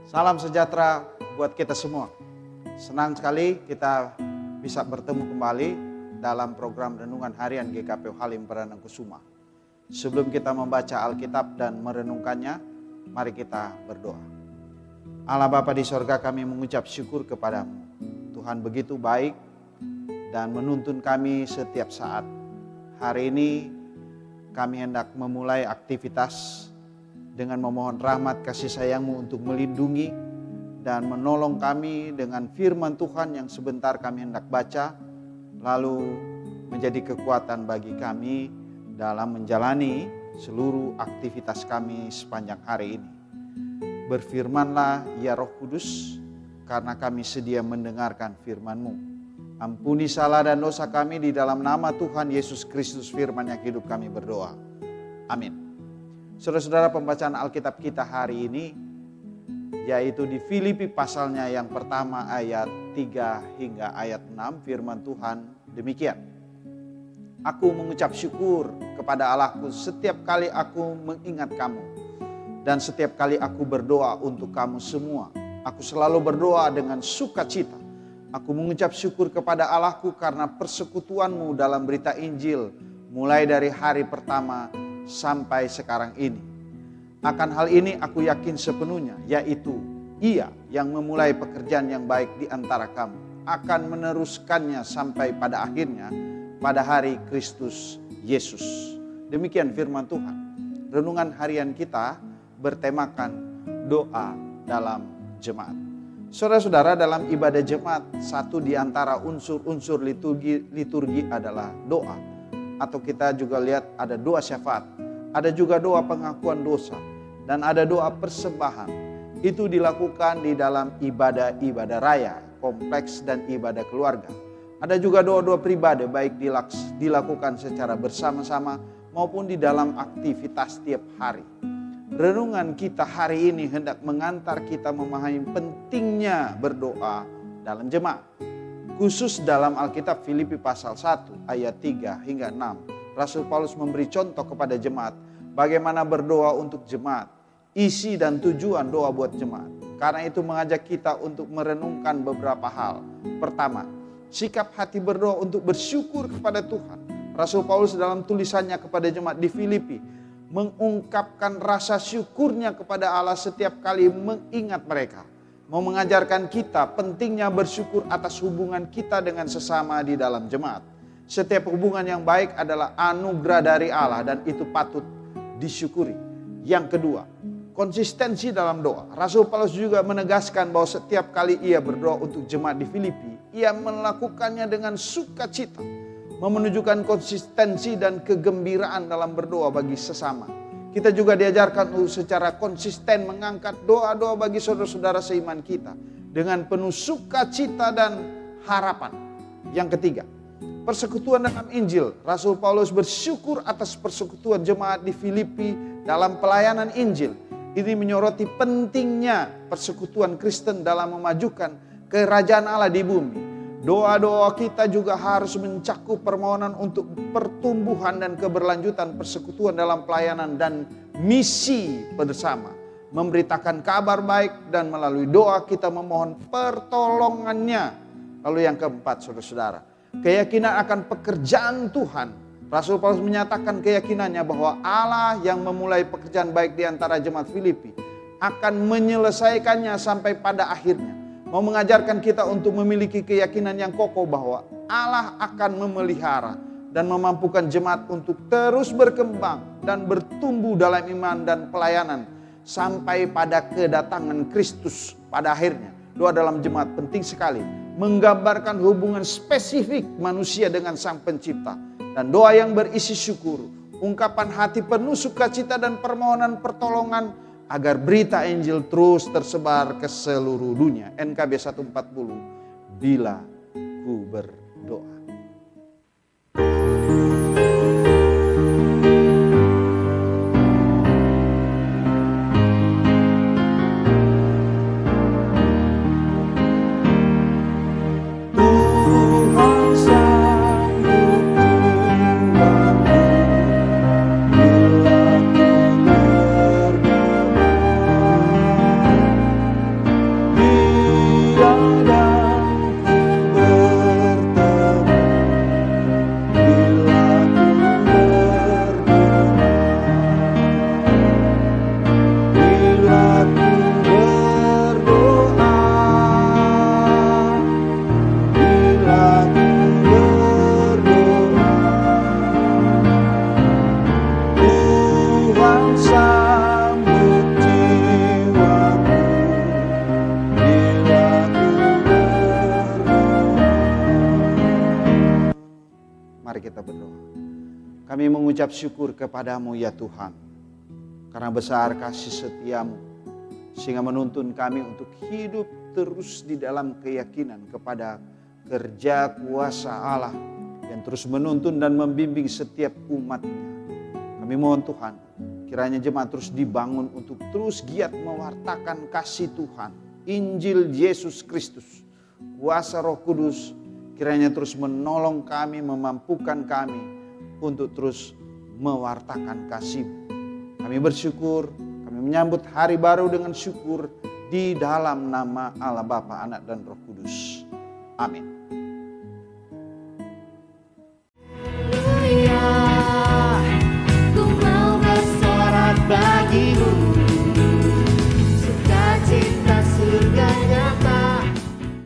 Salam sejahtera buat kita semua. Senang sekali kita bisa bertemu kembali dalam program Renungan Harian GKP Halim Perdanakusuma. Sebelum kita membaca Alkitab dan merenungkannya, mari kita berdoa. Allah Bapa di sorga, kami mengucap syukur kepadamu. Tuhan begitu baik dan menuntun kami setiap saat. Hari ini kami hendak memulai aktivitas dengan memohon rahmat kasih sayang-Mu untuk melindungi dan menolong kami dengan firman Tuhan yang sebentar kami hendak baca, lalu menjadi kekuatan bagi kami dalam menjalani seluruh aktivitas kami sepanjang hari ini. Berfirmanlah ya Roh Kudus, karena kami sedia mendengarkan firman-Mu. Ampuni salah dan dosa kami, di dalam nama Tuhan Yesus Kristus firman yang hidup kami berdoa. Amin. Saudara-saudara, pembacaan Alkitab kita hari ini yaitu di Filipi pasalnya yang pertama ayat 3 hingga ayat 6. Firman Tuhan demikian. Aku mengucap syukur kepada Allahku setiap kali aku mengingat kamu, dan setiap kali aku berdoa untuk kamu semua. Aku selalu berdoa dengan sukacita. Aku mengucap syukur kepada Allahku karena persekutuanmu dalam berita Injil mulai dari hari pertama sampai sekarang ini. Akan hal ini aku yakin sepenuhnya, yaitu Ia yang memulai pekerjaan yang baik di antara kamu akan meneruskannya sampai pada akhirnya pada hari Kristus Yesus. Demikian firman Tuhan. Renungan harian kita bertemakan doa dalam jemaat. Saudara-saudara, dalam ibadah jemaat, satu di antara unsur-unsur liturgi adalah doa. Atau kita juga lihat ada doa syafaat, ada juga doa pengakuan dosa, dan ada doa persembahan. Itu dilakukan di dalam ibadah-ibadah raya, kompleks, dan ibadah keluarga. Ada juga doa-doa pribadi, baik dilakukan secara bersama-sama maupun di dalam aktivitas tiap hari. Renungan kita hari ini hendak mengantar kita memahami pentingnya berdoa dalam jemaat. Khusus dalam Alkitab Filipi pasal 1 ayat 3 hingga 6. Rasul Paulus memberi contoh kepada jemaat bagaimana berdoa untuk jemaat, isi dan tujuan doa buat jemaat. Karena itu mengajak kita untuk merenungkan beberapa hal. Pertama, sikap hati berdoa untuk bersyukur kepada Tuhan. Rasul Paulus dalam tulisannya kepada jemaat di Filipi mengungkapkan rasa syukurnya kepada Allah setiap kali mengingat mereka. Mau mengajarkan kita pentingnya bersyukur atas hubungan kita dengan sesama di dalam jemaat. Setiap hubungan yang baik adalah anugerah dari Allah dan itu patut disyukuri. Yang kedua, konsistensi dalam doa. Rasul Paulus juga menegaskan bahwa setiap kali ia berdoa untuk jemaat di Filipi, ia melakukannya dengan sukacita, menunjukkan konsistensi dan kegembiraan dalam berdoa bagi sesama. Kita juga diajarkan untuk secara konsisten mengangkat doa-doa bagi saudara-saudara seiman kita dengan penuh sukacita dan harapan. Yang ketiga, persekutuan dalam Injil. Rasul Paulus bersyukur atas persekutuan jemaat di Filipi dalam pelayanan Injil. Ini menyoroti pentingnya persekutuan Kristen dalam memajukan kerajaan Allah di bumi. Doa-doa kita juga harus mencakup permohonan untuk pertumbuhan dan keberlanjutan persekutuan dalam pelayanan dan misi bersama. Memberitakan kabar baik dan melalui doa kita memohon pertolongannya. Lalu yang keempat, saudara-saudara, keyakinan akan pekerjaan Tuhan. Rasul Paulus menyatakan keyakinannya bahwa Allah yang memulai pekerjaan baik di antara jemaat Filipi akan menyelesaikannya sampai pada akhirnya. Mau mengajarkan kita untuk memiliki keyakinan yang kokoh bahwa Allah akan memelihara dan memampukan jemaat untuk terus berkembang dan bertumbuh dalam iman dan pelayanan sampai pada kedatangan Kristus pada akhirnya. Doa dalam jemaat penting sekali, menggambarkan hubungan spesifik manusia dengan Sang Pencipta, dan doa yang berisi syukur, ungkapan hati penuh sukacita dan permohonan pertolongan agar berita Injil terus tersebar ke seluruh dunia. NKB 140, bila ku berdoa. Kami mengucap syukur kepadamu ya Tuhan, karena besar kasih setiamu, sehingga menuntun kami untuk hidup terus di dalam keyakinan kepada kerja kuasa Allah yang terus menuntun dan membimbing setiap umatnya. Kami mohon Tuhan, kiranya jemaat terus dibangun untuk terus giat mewartakan kasih Tuhan, Injil Yesus Kristus. Kuasa Roh Kudus kiranya terus menolong kami, memampukan kami untuk terus mewartakan kasih-Mu. Kami bersyukur, kami menyambut hari baru dengan syukur di dalam nama Allah Bapa, Anak dan Roh Kudus. Amin.